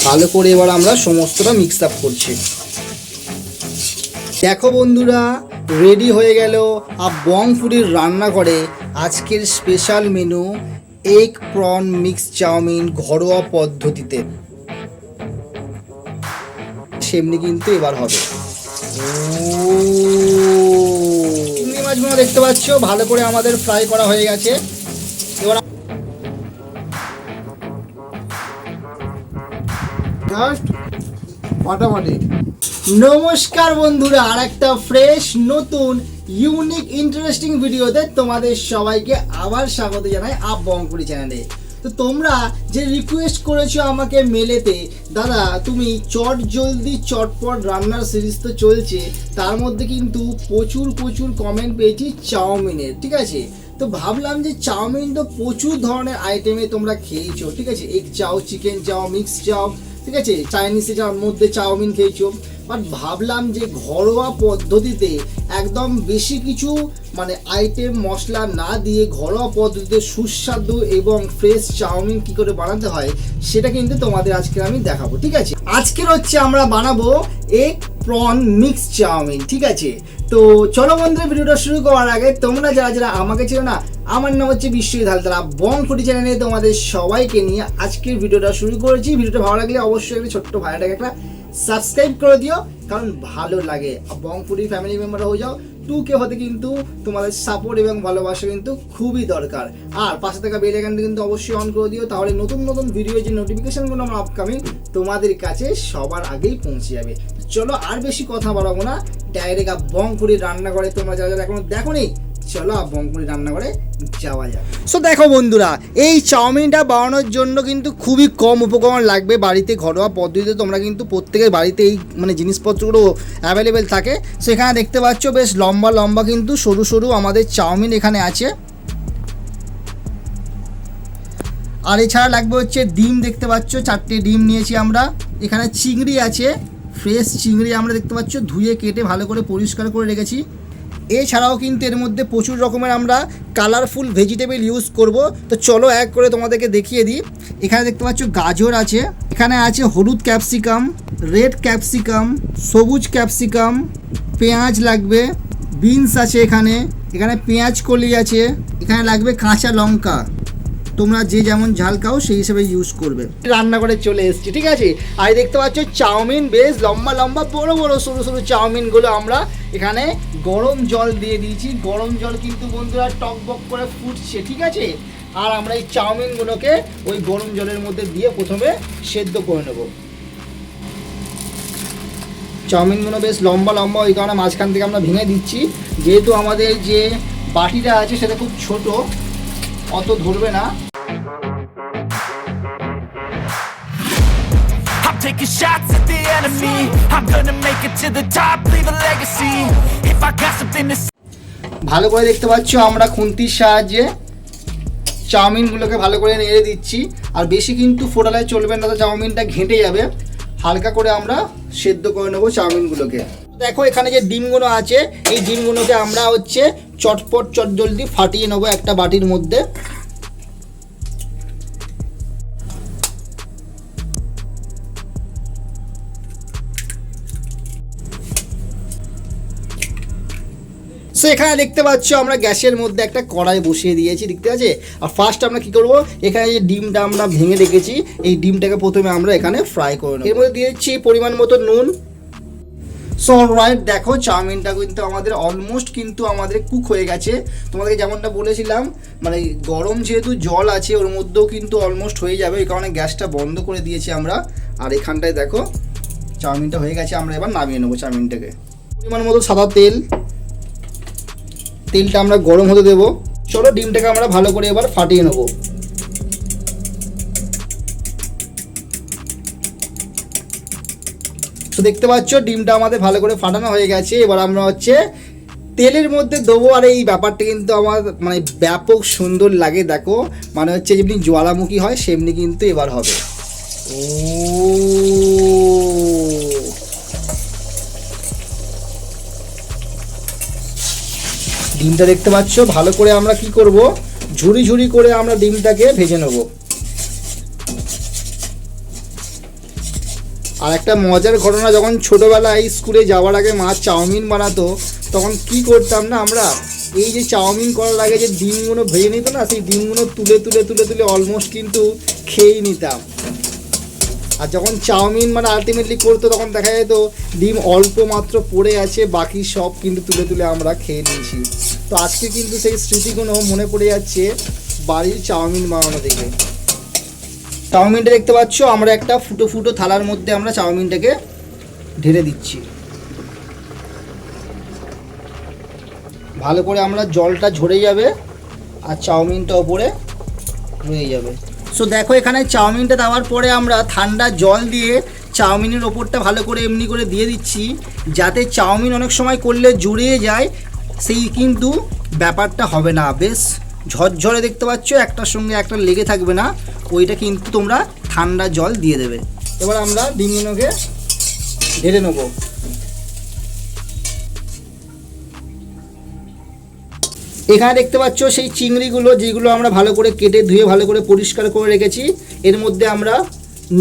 ভালো করে এবার আমরা সমস্তটা মিক্স আপ করছি। দেখো বন্ধুরা, রেডি হয়ে গেল বংপুরির রান্নাঘরে আজকের special menu egg prawn mix chowmein ঘরোয়া পদ্ধতিতে। সেমনি কিন্তু এবার হবে। চিংড়ি মাছগুলো দেখতে পাচ্ছ ভালো করে আমাদের ফ্রাই করা হয়ে গেছে। এবার ফাটাফাটি। নমস্কার বন্ধুরা, আর একটা ফ্রেশ নতুন ইউনিক ইন্টারেস্টিং ভিডিওতে তোমাদের সবাইকে আবার স্বাগত জানাই বংপুরি চ্যানেলে। তো তোমরা যে রিকোয়েস্ট করেছো আমাকে মেলেতে, দাদা তুমি চট জলদি চটপট রান্নার সিরিজ তো চলছে, তার মধ্যে কিন্তু প্রচুর কমেন্ট পেয়েছি চাউমিনের। ঠিক আছে, তো ভাবলাম যে চাউমিন তো প্রচুর ধরনের আইটেমে তোমরা খেয়েছো, ঠিক আছে, এগ চাও, চিকেন চাও, মিক্স চাও, ঠিক আছে, চাইনিজে যার মধ্যে চাউমিন খেয়েছো, বাট ভাবলাম যে ঘরোয়া পদ্ধতিতে একদম বেশি কিছু মানে আইটেম মশলা না দিয়ে ঘরোয়া পদ্ধতিতে সুস্বাদু এবং ফ্রেশ চাউমিন কি করে বানাতে হয় সেটা কিন্তু তোমাদের আজকে আমি দেখাবো। ঠিক আছে, আজকের হচ্ছে আমরা বানাবো এগ প্রন মিক্স চাউমিন। ঠিক আছে, তো চলো বন্ধুরা, ভিডিওটা শুরু করার আগে তোমরা যারা আমাকে চেনো না, আমার নাম হচ্ছে বিশ্বজিৎ হালদার, বংপুরি চ্যানেলে তোমাদের সবাইকে নিয়ে আজকের ভিডিওটা শুরু করেছি। ভিডিওটা ভালো লাগলে অবশ্যই একটা ছোট্ট ভাইটাকে একটা সাবস্ক্রাইব করে দিও, কারণ ভালো লাগে বংপুরি ফ্যামিলি মেম্বার হয়ে যাও। 2K হতে কিন্তু তোমাদের সাপোর্ট এবং ভালোবাসা কিন্তু খুবই দরকার। আর পাশে থাকা বেল আইকনটা কিন্তু অবশ্যই অন করে দিও, তাহলে নতুন ভিডিও যে নোটিফিকেশনগুলো আমার আপকামিং তোমাদের কাছে সবার আগেই পৌঁছে যাবে। চলো আর বেশি কথা বাড়াবো না, ডাইরেক্ট বংপুরি রান্নাঘরে তোমরা যারা এখনো দেখোনি, চলো বংপুরি রান্নাঘরে যাওয়া যাক। সো দেখো বন্ধুরা, এই চাউমিনটা বানানোর জন্য কিন্তু খুবই কম উপকরণ লাগবে। বাড়িতে ঘরোয়া পদ্ধতিতে তোমরা কিন্তু প্রত্যেকের বাড়িতে এই মানে জিনিসপত্রগুলো অ্যাভেলেবেল থাকে। সো এখানে দেখতে পাচ্ছ বেশ লম্বা কিন্তু সরু আমাদের চাউমিন এখানে আছে। আর এছাড়া লাগবে হচ্ছে ডিম, দেখতে পাচ্ছ 4টে ডিম নিয়েছি আমরা। এখানে চিংড়ি আছে, ফ্রেশ চিংড়ি আমরা দেখতে পাচ্ছ ধুয়ে কেটে ভালো করে পরিষ্কার করে রেখেছি। এছাড়াও কিন্তু এর মধ্যে প্রচুর রকমের আমরা কালারফুল ভেজিটেবল ইউজ করব। তো চলো এক করে তোমাদেরকে দেখিয়ে দিই। এখানে দেখতে পাচ্ছ গাজর আছে, এখানে আছে হলুদ ক্যাপসিকাম, রেড ক্যাপসিকাম, সবুজ ক্যাপসিকাম, পেঁয়াজ লাগবে, বিনস আছে, এখানে পেঁয়াজ কলি আছে, এখানে লাগবে কাঁচা লঙ্কা। তোমরা যে যেমন ঝাল খাও সেই হিসেবে ইউজ করবে। রান্না করে চলে এসেছি, ঠিক আছে। আর দেখতে পাচ্ছ চাউমিন বেশ লম্বা বড় সরু চাউমিনগুলো আমরা এখানে গরম জল দিয়ে দিয়েছি। গরম জল কিন্তু বন্ধুরা টকবক করে ফুটছে, ঠিক আছে। আর আমরা এই চাউমিনগুলোকে ওই গরম জলের মধ্যে দিয়ে প্রথমে সেদ্ধ করে নেব। চাউমিনগুলো বেশ লম্বা ওই কারণে মাঝখান থেকে আমরা ভেঙে দিচ্ছি, যেহেতু আমাদের যে বাটিটা আছে সেটা খুব ছোট, অত ধরবে না। Taking shots at the enemy, I'm gonna make it to the top, leave a legacy. If I got something to say. ভালো করে দেখতে পাচ্ছ আমরা খুন্তির সাহায্যে চাউমিনগুলোকে ভালো করে নেড়ে দিচ্ছি। আর বেশি কিন্তু ফোটালে চলবে না, তো চাউমিনটা ঘেঁটে যাবে। হালকা করে আমরা সেদ্ধ করে নেবো চাউমিনগুলোকে। দেখো এখানে যে ডিমগুলো আছে, এই ডিমগুলোকে আমরা হচ্ছে চটপট জলদি ফাটিয়ে নেবো একটা বাটির মধ্যে। এখানে দেখতে পাচ্ছ আমরা গ্যাসের মধ্যে একটা কড়াই বসিয়ে দিয়েছি, দেখতে আছে। আর ফার্স্ট আমরা কি করব, এখানে যে ডিমটা আমরা ভেঙে রেখেছি এই ডিমটাকে প্রথমে আমরা এখানে ফ্রাই করে নেব। এর মধ্যে দিয়ে দিচ্ছি পরিমাণ মতো নুন। সো রাইট, দেখো চাউমিনটা কিন্তু আমাদের অলমোস্ট কিন্তু আমাদের কুক হয়ে গেছে। তোমাদেরকে যেমনটা বলেছিলাম, মানে গরম যেহেতু জল আছে ওর মধ্যেও কিন্তু অলমোস্ট হয়ে যাবে, এই কারণে গ্যাসটা বন্ধ করে দিয়েছি আমরা। আর এখানটায় দেখো চাউমিনটা হয়ে গেছে, আমরা এবার নামিয়ে নেবো চাউমিনটাকে। পরিমাণ মতো সাদা তেলটা আমরা গরম হতে দেবো। চলো ডিমটাকে আমরা ভালো করে এবার ফাটিয়ে নেব। তো দেখতে পাচ্ছ ডিমটা আমাদের ভালো করে ফাটানো হয়ে গেছে। এবার আমরা হচ্ছে তেলের মধ্যে দেবো। আর এই ব্যাপারটা কিন্তু আমার মানে ব্যাপক সুন্দর লাগে, দেখো মানে হচ্ছে যেমনি জ্বালামুখী হয় সেমনি কিন্তু এবার হবে। ডিমটা দেখতে পাচ্ছ ভালো করে আমরা কি করব, ঝুরি করে আমরা ডিমটাকে ভেজে নেব। আর একটা মজার ঘটনা, যখন ছোটোবেলায় স্কুলে যাওয়ার আগে মা চাউমিন বানাতো তখন কি করতাম না আমরা, এই যে চাউমিন করার আগে যে ডিমগুলো ভেজে নিত না, সেই ডিমগুলো তুলে তুলে তুলে তুলে অলমোস্ট কিন্তু খেয়েই নিতাম। আর যখন চাউমিন মানে আলটিমেটলি করতো তখন দেখা যেত ডিম অল্প মাত্র পড়ে আছে, বাকি সব কিন্তু তুলে তুলে আমরা খেয়ে নিয়েছি। তো আজকে কিন্তু সেই স্মৃতিগুলো মনে পড়ে যাচ্ছে বাড়ির চাউমিন বানানো দেখে। চাউমিনটা দেখতে পাচ্ছ, আমরা একটা ফুটো ফুটো থালার মধ্যে আমরা চাউমিনটাকে ঢেলে দিচ্ছি। ভালো করে আমরা জলটা ঝরে যাবে আর চাউমিনটা ওপরে রয়ে যাবে। সো দেখো এখানে চাউমিনটা দেওয়ার পরে আমরা ঠান্ডা জল দিয়ে চাউমিনের ওপরটা ভালো করে এমনি করে দিয়ে দিচ্ছি, যাতে চাউমিন অনেক সময় করলে জুড়িয়ে যায়, সেই কিন্তু ব্যাপারটা হবে না। বেশ ঝরঝরে দেখতে পাচ্ছ, একটার সঙ্গে একটা লেগে থাকবে না, ওইটা কিন্তু তোমরা ঠান্ডা জল দিয়ে দেবে। এবার আমরা ডিমগুলোকে ঢেলে নেব। এখানে দেখতে পাচ্ছ সেই চিংড়িগুলো, যেগুলো আমরা ভালো করে কেটে ধুয়ে ভালো করে পরিষ্কার করে রেখেছি, এর মধ্যে আমরা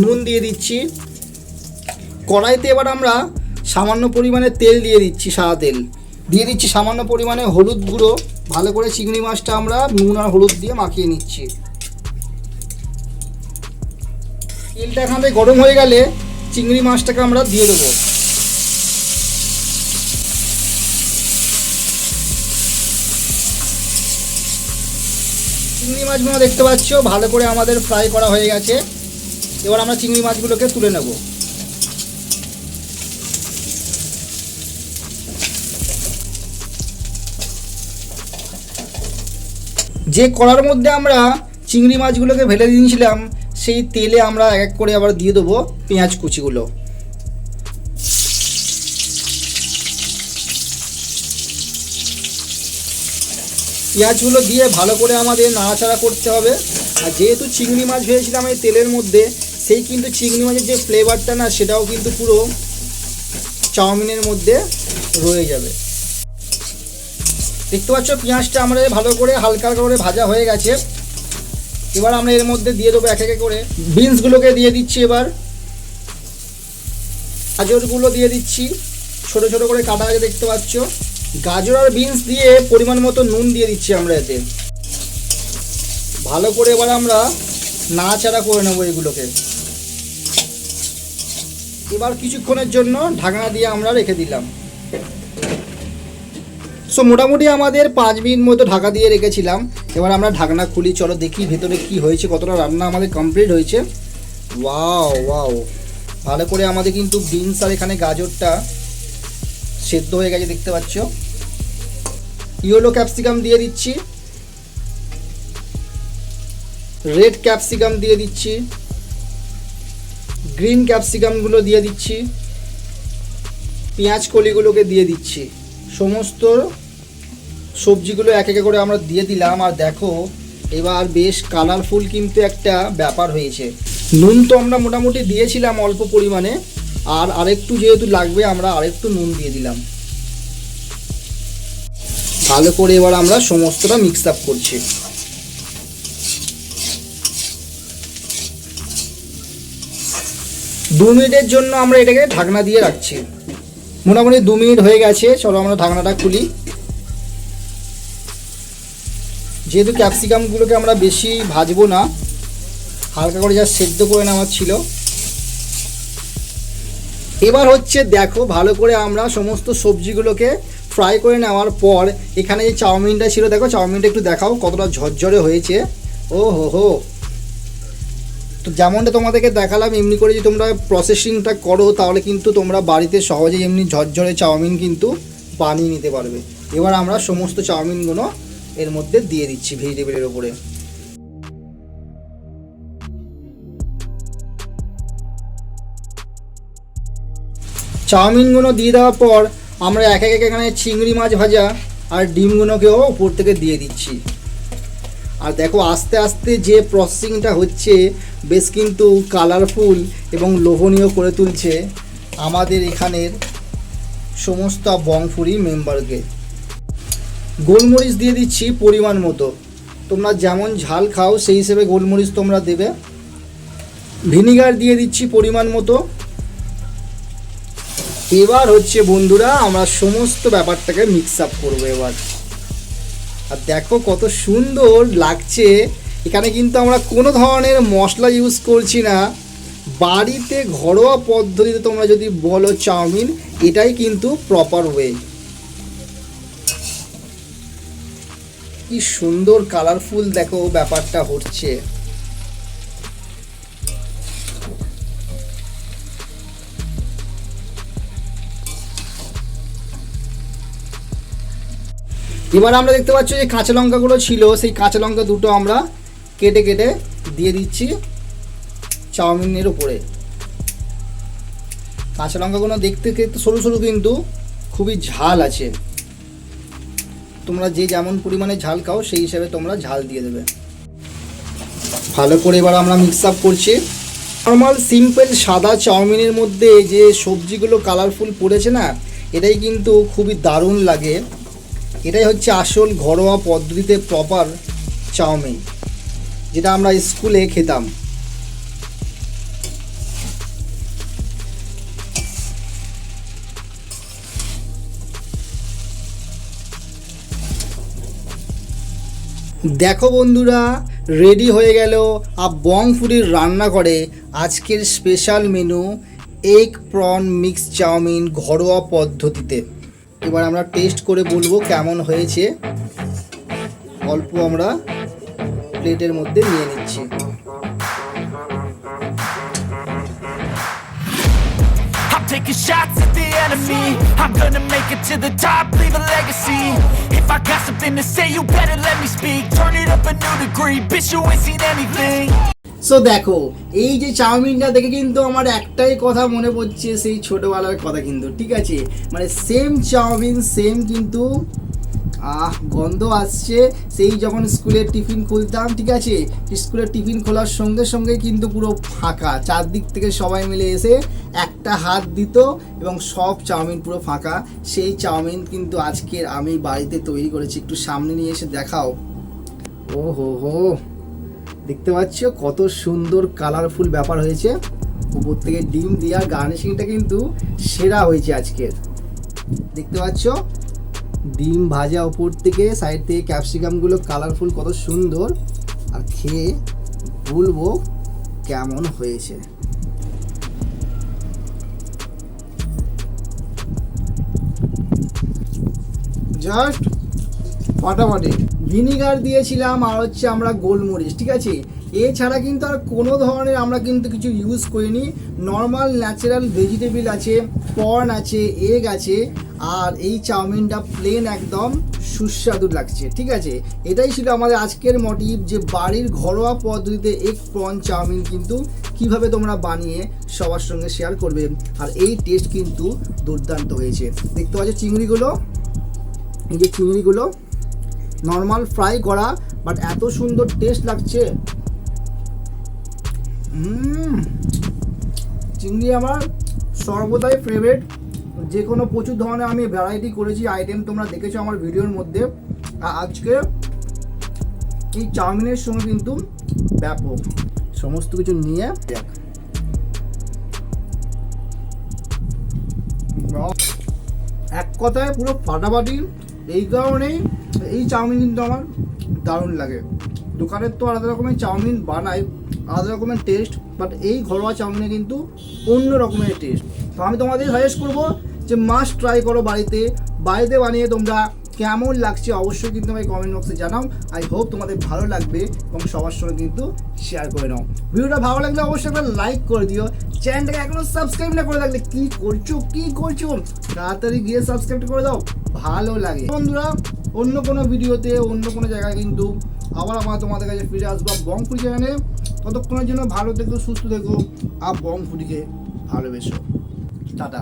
নুন দিয়ে দিচ্ছি। কড়াইতে এবার আমরা সামান্য পরিমাণে তেল দিয়ে দিচ্ছি, সাদা তেল দিয়ে দিচ্ছি, সামান্য পরিমাণে হলুদ গুঁড়ো। ভালো করে চিংড়ি মাছটা আমরা নুন আর হলুদ দিয়ে মাখিয়ে নিচ্ছি। তেলটা এখানে গরম হয়ে গেলে চিংড়ি মাছটাকে আমরা দিয়ে দেবো। চিংড়ি মাছগুলো দেখতে পাচ্ছ ভালো করে আমাদের ফ্রাই করা হয়ে গেছে। এবার আমরা চিংড়ি মাছগুলোকে তুলে নেব। যে কড়ার মধ্যে আমরা চিংড়ি মাছগুলোকে ভেজে দিয়েছিলাম, সেই তেলে আমরা এক এক করে আবার দিয়ে দেবো পেঁয়াজ কুচিগুলো। পেঁয়াজগুলো দিয়ে ভালো করে আমাদের নাড়াচাড়া করতে হবে। আর যেহেতু চিংড়ি মাছ ভেজেছিলাম এই তেলের মধ্যে, সেই কিন্তু চিংড়ি মাছের যে ফ্লেভারটা না, সেটাও কিন্তু পুরো চাউমিনের মধ্যে রয়ে যাবে। দেখতে পাচ্ছ পেঁয়াজটা আমাদের ভালো করে হালকা করে ভাজা হয়ে গেছে। এবার আমরা এর মধ্যে দিয়ে দেবো এক এক করে বিনসগুলোকে দিয়ে দিচ্ছি। এবার গাজরগুলো দিয়ে দিচ্ছি, ছোট ছোট করে কাটা আছে দেখতে পাচ্ছ। গাজর আর বিনস দিয়ে পরিমাণ মতো নুন দিয়ে দিচ্ছি আমরা এতে। ভালো করে এবার আমরা নাড়াচাড়া করে নেবো এগুলোকে। এবার কিছুক্ষণের জন্য ঢাকনা দিয়ে আমরা রেখে দিলাম। সো মোটামুটি আমাদের 5 মিনিট মতো ঢাকা দিয়ে রেখেছিলাম। এবার আমরা ঢাকনা খুলি, চলো দেখি ভেতরে কি হয়েছে, কতটা রান্না আমাদের কমপ্লিট হয়েছে। ওয়াও ওয়াও, ভালো করে আমাদের কিন্তু বিনস আর এখানে গাজরটা সেদ্ধ হয়ে গেছে দেখতে পাচ্ছ। ইয়েলো ক্যাপসিকাম দিয়ে দিচ্ছি, রেড ক্যাপসিকাম দিয়ে দিচ্ছি, গ্রিন ক্যাপসিকামগুলো দিয়ে দিচ্ছি, পেঁয়াজ কলিগুলোকে দিয়ে দিচ্ছি। সমস্ত সবজিগুলো এক এক করে আমরা দিয়ে দিলাম। আর দেখো এবার বেশ কালারফুল কিন্তু একটা ব্যাপার হয়েছে। নুন তো আমরা মোটামুটি দিয়েছিলাম অল্প পরিমাণে, আর আরেকটু যেহেতু লাগবে আমরা আরেকটু নুন দিয়ে দিলাম। ভালো করে এবার আমরা সমস্তটা মিক্স আপ করছি। দু মিনিটের জন্য আমরা এটাকে ঢাকনা দিয়ে রাখছি। মোটামুটি 2 মিনিট হয়ে গেছে, চলো আমরা ঢাকনাটা খুলি। যেহেতু ক্যাপসিকামগুলোকে আমরা বেশি ভাজবো না, হালকা করে যা সেদ্ধ করে নেওয়ার ছিল। এবার হচ্ছে দেখো ভালো করে আমরা সমস্ত সবজিগুলোকে ফ্রাই করে নেওয়ার পর এখানে যে চাউমিনটা ছিল, দেখো চাউমিনটা একটু দেখাও কতটা ঝরঝরে হয়েছে। ও হো হো, তো যেমনটা তোমাদেরকে দেখালাম এমনি করে যদি তোমরা প্রসেসিংটা করো, তাহলে কিন্তু তোমরা বাড়িতে সহজেই এমনি ঝরঝরে চাউমিন কিন্তু বানিয়ে নিতে পারবে। এবার আমরা সমস্ত চাউমিনগুলো এর মধ্যে দিয়ে দিচ্ছি ভেজিটেবলের ওপরে। চাউমিনগুলো দিয়ে দেওয়ার পর আমরা এক এক এখানে চিংড়ি মাছ ভাজা আর ডিমগুলোকেও উপর থেকে দিয়ে দিচ্ছি। আর দেখো আস্তে আস্তে যে প্রসেসিংটা হচ্ছে বেশ কিন্তু কালারফুল এবং লোভনীয় করে তুলছে আমাদের এখানের সমস্ত বংফুরি মেম্বারকে। গোলমরিচ দিয়ে দিচ্ছি পরিমাণ মতো, তোমরা যেমন ঝাল খাও সেই হিসেবে গোলমরিচ তোমরা দেবে। ভিনিগার দিয়ে দিচ্ছি পরিমাণ মতো। এবার হচ্ছে বন্ধুরা আমরা সমস্ত ব্যাপারটাকে মিক্স আপ করবো এবার। আর দেখো কত সুন্দর লাগছে। এখানে কিন্তু আমরা কোনো ধরনের মশলা ইউজ করছি না, বাড়িতে ঘরোয়া পদ্ধতিতে তোমরা যদি বলো চাউমিন, এটাই কিন্তু প্রপার ওয়ে। কি সুন্দর কালারফুল দেখো ব্যাপারটা হচ্ছে। এবার আমরা দেখতে পাচ্ছি যে কাঁচা লঙ্কাগুলো ছিল, সেই কাঁচা লঙ্কা দুটো আমরা কেটে কেটে দিয়ে দিচ্ছি চাউমিনের উপরে। কাঁচা লঙ্কাগুলো দেখতে দেখতে সরু সরু কিন্তু খুবই ঝাল আছে। তোমরা যে যেমন পরিমাণে ঝাল খাও সেই হিসাবে তোমরা ঝাল দিয়ে দেবে। ভালো করে এবার আমরা মিক্স আপ করছি। নর্মাল সিম্পল সাদা চাউমিনের মধ্যে যে সবজিগুলো কালারফুল পড়েছে না, এটাই কিন্তু খুবই দারুণ লাগে। এটাই হচ্ছে আসল ঘরোয়া পদ্ধতিতে প্রপার চাউমিন, যেটা আমরা স্কুলে খেতাম। দেখো বন্ধুরা, রেডি হয়ে গেল বংপুরির রান্না করে আজকের special menu egg prawn mix chowmein ঘরোয়া পদ্ধতিতে। এবার আমরা টেস্ট করে বলবো কেমন হয়েছে। অল্প আমরা প্লেটের মধ্যে নিয়ে নিচ্ছি। Taking shots at the enemy, I'm gonna make it to the top, leave a legacy. If I got something to say, you better let me speak. Turn it up a new degree, bitch, you ain't seen anything. So দেখো, এই যে চাউমিনটা দেখে কিন্তু আমার একটাই কথা মনে পড়ছে, সেই ছোটোবেলার কথা কিন্তু, ঠিক আছে? মানে সেম চাউমিন সেম কিন্তু গন্ধ আসছে সেই যখন স্কুলের টিফিন খুলতাম, ঠিক আছে? স্কুলের টিফিন খোলার সঙ্গে সঙ্গে কিন্তু পুরো ফাঁকা, চারদিক থেকে সবাই মিলে এসে একটা হাত দিত এবং সব চাউমিন পুরো ফাঁকা। সেই চাউমিন কিন্তু আজকের আমি বাড়িতে তৈরি করেছি। একটু সামনে নিয়ে এসে দেখাও। ও হো হো, দেখতে পাচ্ছ কত সুন্দর কালারফুল ব্যাপার হয়েছে। উপর থেকে ডিম দেওয়ার গার্নিশিংটা কিন্তু সেরা হয়েছে আজকের। দেখতে পাচ্ছ ডিম ভাজা উপর থেকে, সাইড থেকে ক্যাপসিকামগুলো কালারফুল, কত সুন্দর। আর খেয়ে বলবো কেমন হয়েছে। জাস্ট ফাটাফাটি। ভিনিগার দিয়েছিলাম আর হচ্ছে আমরা গোলমরিচ, ঠিক আছে? এছাড়া কিন্তু আর কোনো ধরনের আমরা কিন্তু কিছু ইউজ করিনি। নর্মাল ন্যাচারাল ভেজিটেবল আছে, কর্ন আছে, এগ আছে, আর এই চাউমিনটা প্লেন একদম সুস্বাদু লাগছে, ঠিক আছে? এটাই ছিল আমাদের আজকের মোটিভ, যে বাড়ির ঘরোয়া পদ্ধতিতে এগ প্রন চাউমিন কিন্তু কিভাবে তোমরা বানিয়ে সবার সঙ্গে শেয়ার করবে। আর এই টেস্ট কিন্তু দুর্দান্ত হয়েছে। দেখতে পাচ্ছ চিংড়িগুলো, এই যে চিংড়িগুলো নর্মাল ফ্রাই করা, বাট এত সুন্দর টেস্ট লাগছে। চিংড়ি আমার সর্বদাই ফেভারিট। যে কোনো প্রচুর ধরনের আমি ভ্যারাইটি করেছি, আইটেম তোমরা দেখেছো আমার ভিডিওর মধ্যে। আজকে এই চাউমিনের সঙ্গে কিন্তু ব্যাপক সমস্ত কিছু নিয়ে দেখ। এক কথায় পুরো ফাটাফাটি। এই কারণেই এই চাউমিন কিন্তু আমার দারুণ লাগে। দোকানের তো আলাদা রকমের চাউমিন বানায়, আলাদা রকমের টেস্ট, বাট এই ঘরোয়া চাউমিনে কিন্তু অন্য রকমের টেস্ট। তো আমি তোমাদের সাজেস্ট করবো যে মাস্ট ট্রাই করো বাড়িতে বানিয়ে তোমরা কেমন লাগছে অবশ্যই কিন্তু আমাকে কমেন্ট বক্সে জানাও। আই হোপ তোমাদের ভালো লাগবে এবং সবার সঙ্গে কিন্তু শেয়ার করে নাও। ভিডিওটা ভালো লাগলে অবশ্যই একটা লাইক করে দিও। চ্যানেলটাকে এখনো সাবস্ক্রাইব না করে থাকলে কি করছো তাড়াতাড়ি গিয়ে সাবস্ক্রাইব করে দাও, ভালো লাগে। বন্ধুরা, অন্য কোনো ভিডিওতে অন্য কোনো জায়গায় কিন্তু আবার আমরা তোমাদের কাছে ফিরে আসবো বংপুরি চ্যানেলে। ততক্ষণের জন্য ভালো থেকো, সুস্থ থেকো, আর বংপুরিকে ভালোবেসো। টাটা।